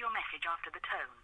your message after the tone.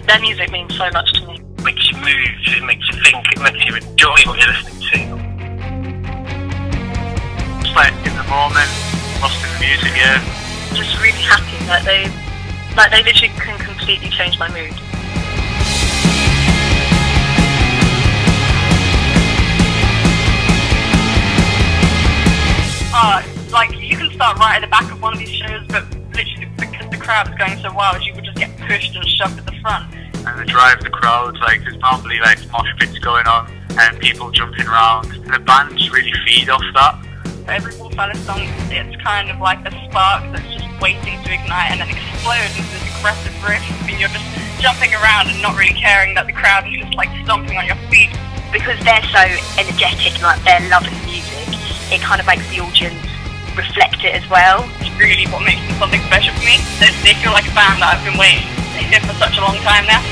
Their music means so much to me. It makes you move, it makes you think, it makes you enjoy what you're listening to. It's like in the moment, lost in the music, yeah. Just really happy that they literally can completely change my mood. Like you can start right at the back of one of these shows, but literally because the crowd is going so wild, you would just get pushed and shoved at the front. And they drive the crowds, like there's normally like mosh pits going on and people jumping around, and the bands really feed off that. Every Wolfella song, it's kind of like a spark that's just waiting to ignite and then explode into this aggressive riff. I mean, you're just jumping around and not really caring that the crowd is just like stomping on your feet. Because they're so energetic and like they're loving the music, it kind of makes the audience reflect it as well. It's really what makes them something special for me. They feel like a band that I've been waiting for such a long time now.